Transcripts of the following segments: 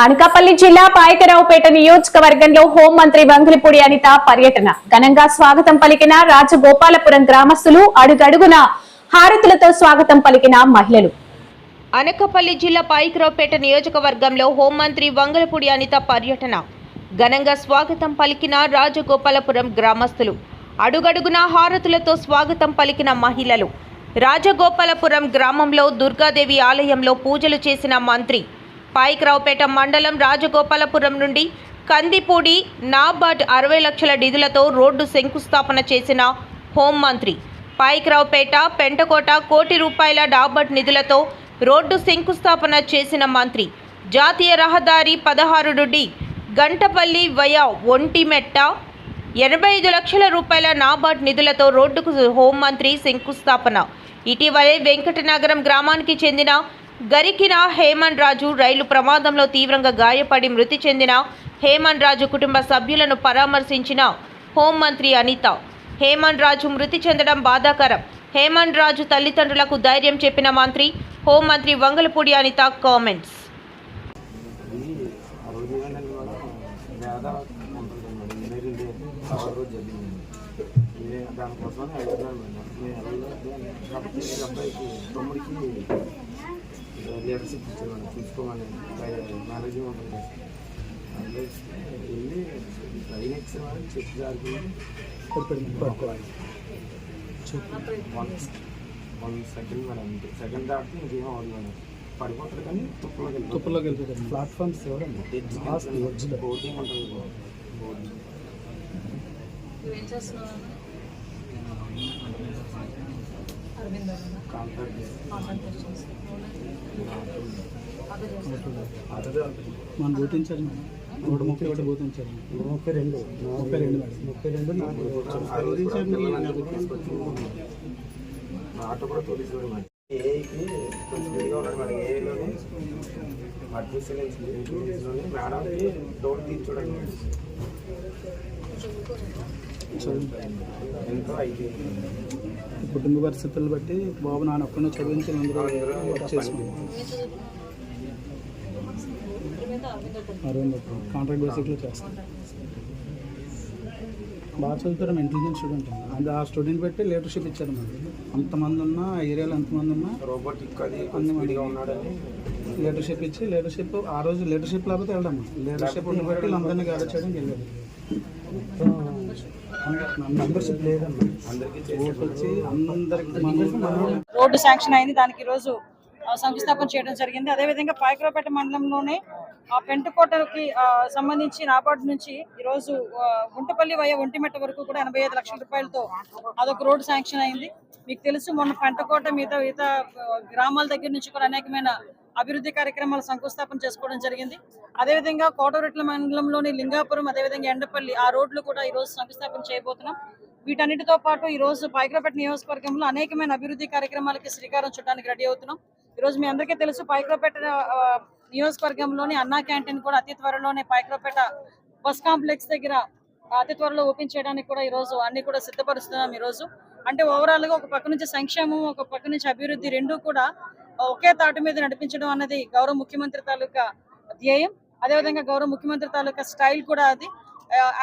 అనకాపల్లి జిల్లా పాయకరావుపేట నియోజకవర్గంలో హోంమంత్రి వంగలపూడి అనిత పర్యటన ఘనంగా స్వాగతం పలికిన రాజగోపాలపురం గ్రామస్తులు, అడుగడుగున హారతులతో స్వాగతం పలికిన మహిళలు. అనకాపల్లి జిల్లా పాయకరావుపేట నియోజకవర్గంలో హోంమంత్రి వంగలపూడి అనిత పర్యటన ఘనంగా స్వాగతం పలికిన రాజగోపాలపురం గ్రామస్తులు, అడుగడుగున హారతులతో స్వాగతం పలికిన మహిళలు. రాజగోపాలపురం గ్రామంలో దుర్గాదేవి ఆలయంలో పూజలు చేసిన మంత్రి. పాయకరావుపేట మండలం రాజగోపాలపురం నుండి కందిపూడి నాబార్డ్ 60 లక్షల నిధులతో రోడ్డు శంకుస్థాపన చేసిన హోంమంత్రి. పాయకరావుపేట పెంటకోట కోటి రూపాయల నాబార్డ్ నిధులతో రోడ్డు శంకుస్థాపన చేసిన మంత్రి. జాతీయ రహదారి 16 నుండి గంటపల్లి వయా ఒంటిమెట్ట 85 లక్షల రూపాయల నాబార్డ్ నిధులతో రోడ్డుకు హోంమంత్రి శంకుస్థాపన. ఇటీవలే వెంకటనగరం గ్రామానికి చెందిన గరికిన హేమండ్ రాజు రైలు ప్రమాదంలో తీవ్రంగా గాయపడి మృతి చెందిన హేమండ్ రాజు కుటుంబ సభ్యులను పరామర్శించిన హోంమంత్రి అనిత. హేమండ్ రాజు మృతి చెందడం బాధాకరం. హేమండ్ రాజు తల్లిదండ్రులకు ధైర్యం చెప్పిన మంత్రి. హోంమంత్రి వంగలపూడి అనిత కామెంట్స్. దానికోసం తమ్ముడికి లీడర్షిప్ ఇచ్చాను, చూసుకోమని మేనేజింగ్ ఉంటుంది. వెళ్ళి ట్రైన్ ఎక్కిన చెప్పి దానికి 1 సెకండ్ మేడం, సెకండ్ దాటితే ఇంకేమో అవ్వదు మేడం, పడిపోతారు కానీ తుప్పలోకి వెళ్ళిపోతారు. ప్లాట్ఫామ్స్ ఎవరండి బోటింగ్ ఉంటుంది. మనం గుర్తించాలి మేడం. 131 గుర్తించాలి. 32 ఆటో కూడా తోలిసారు మేడం. ఏఐకి కొంచెం ఇదిగా ఉన్నాడు మేడం. ఏఐలోనే అడ్మిషన్లోని మేడంకి డోర్ తీర్చోడండి ఎంతో అయితే కుటుంబ పరిస్థితులు బట్టి బాబు నాన్న ఒక్కనే చదివించి అందరూ వర్క్ చేసుకున్నాం. కాంట్రాక్ట్ బేసిక్లో చేస్తాం. బాగా చదువుతారు, ఇంటెలిజెంట్ స్టూడెంట్. అది ఆ స్టూడెంట్ బట్టి లీడర్షిప్ ఇచ్చారు. మరి అంతమంది ఉన్నా, ఏరియాలో ఎంతమంది ఉన్నా రోబోటిక్ అది అన్ని మందిగా ఉన్నాడని లీడర్షిప్ ఇచ్చి, లీడర్షిప్ ఆ రోజు లీడర్షిప్ లేకపోతే వెళ్ళాము. లీడర్షిప్ ఉండి బట్టి వీళ్ళందరినీ గ్యాదర్ చేయడానికి వెళ్ళాడు. మెంబర్షిప్ లేదమ్మా, రోడ్డు శాంక్షన్ అయింది. దానికి ఈరోజు శంకుస్థాపన చేయడం జరిగింది. అదేవిధంగా పాయకరావుపేట మండలంలోనే పెంటకోటకి సంబంధించి నాబార్డు నుంచి ఈరోజు గుంటపల్లి వయ ఒంటిమెట్ట వరకు కూడా 85 లక్షల రూపాయలతో అదొక రోడ్డు శాంక్షన్ అయింది. మీకు తెలుసు, మొన్న పెంటకోట మిగతా గ్రామాల దగ్గర నుంచి కూడా అనేకమైన అభివృద్ధి కార్యక్రమాలు శంకుస్థాపన చేసుకోవడం జరిగింది. అదేవిధంగా కోటరెట్ల మండలంలోని లింగాపురం, అదేవిధంగా ఎండపల్లి ఆ రోడ్లు కూడా ఈరోజు శంకుస్థాపన చేయబోతున్నాం. వీటన్నిటితో పాటు ఈరోజు పాయకరావుపేట నియోజకవర్గంలో అనేకమైన అభివృద్ధి కార్యక్రమాలకి శ్రీకారం చుట్టడానికి రెడీ అవుతున్నాం. ఈరోజు మీ అందరికీ తెలుసు, పాయకరావుపేట నియోజకవర్గంలోని అన్నా క్యాంటీన్ కూడా అతి త్వరలోనే పాయకరావుపేట బస్ కాంప్లెక్స్ దగ్గర అతి త్వరలో ఓపెన్ చేయడానికి కూడా ఈరోజు అన్ని కూడా సిద్ధపరుస్తున్నాం. ఈరోజు అంటే ఓవరాల్ గా ఒక పక్క నుంచి సంక్షేమం, ఒక పక్క నుంచి అభివృద్ధి రెండూ కూడా ఒకే తాటి మీద నడిపించడం అన్నది గౌరవ ముఖ్యమంత్రి తాలూకా ధ్యేయం. అదేవిధంగా గౌరవ ముఖ్యమంత్రి తాలూకా స్టైల్ కూడా అది.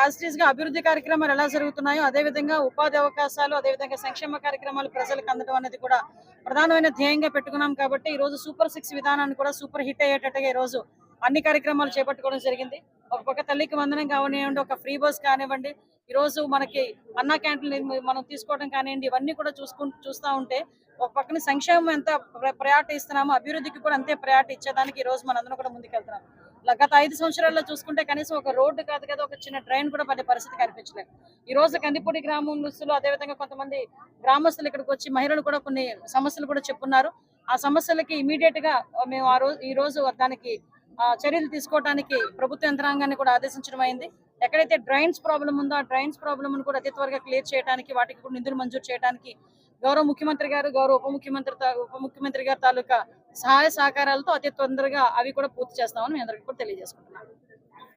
యాజ్ ఇట్ ఈస్ గా అభివృద్ధి కార్యక్రమాలు ఎలా జరుగుతున్నాయో అదేవిధంగా ఉపాధి అవకాశాలు, అదేవిధంగా సంక్షేమ కార్యక్రమాలు ప్రజలకు అందడం అనేది కూడా ప్రధానమైన ధ్యేయంగా పెట్టుకున్నాం. కాబట్టి ఈ రోజు సూపర్ 6 విధానాన్ని కూడా సూపర్ హిట్ అయ్యేటట్టుగా ఈ రోజు అన్ని కార్యక్రమాలు చేపట్టుకోవడం జరిగింది. ఒక పక్క తల్లికి వందనం కానివ్వండి, ఒక ఫ్రీ బస్ కానివ్వండి, ఈ రోజు మనకి అన్నా క్యాంటీన్ మనం తీసుకోవడం కానివ్వండి, ఇవన్నీ కూడా చూస్తూ ఉంటే ఒక పక్కన సంక్షేమం ఎంత ప్రయారిటీ ఇస్తున్నామో అభివృద్ధికి కూడా అంతే ప్రయారిటీ ఇచ్చేదానికి ఈ రోజు మనందరం కూడా ముందుకెళ్తున్నాం. గత 5 సంవత్సరాల్లో చూసుకుంటే కనీసం ఒక రోడ్డు కాదు కదా, ఒక చిన్న డ్రైన్ కూడా పడే పరిస్థితి కనిపించలేదు. ఈ రోజు కందిపూడి గ్రామస్తులు, అదేవిధంగా కొంతమంది గ్రామస్తులు ఇక్కడికి వచ్చి మహిళలు కూడా కొన్ని సమస్యలు కూడా చెప్పున్నారు. ఆ సమస్యలకి ఇమీడియట్ గా మేము ఈ రోజు దానికి చర్యలు తీసుకోవడానికి ప్రభుత్వ యంత్రాంగాన్ని కూడా ఆదేశించడం అయింది. ఎక్కడైతే డ్రైన్స్ ప్రాబ్లం ఉందో ఆ డ్రైన్స్ ప్రాబ్లం కూడా అతి త్వరగా క్లియర్ చేయడానికి, వాటికి కూడా నిధులు మంజూరు చేయడానికి గౌరవ ముఖ్యమంత్రి గారు, గౌరవ ఉప ముఖ్యమంత్రి గారి తాలూకా సహాయ సహకారాలతో అతి తొందరగా అవి కూడా పూర్తి చేస్తామని మీ అందరికీ కూడా తెలియజేసుకుంటున్నాను.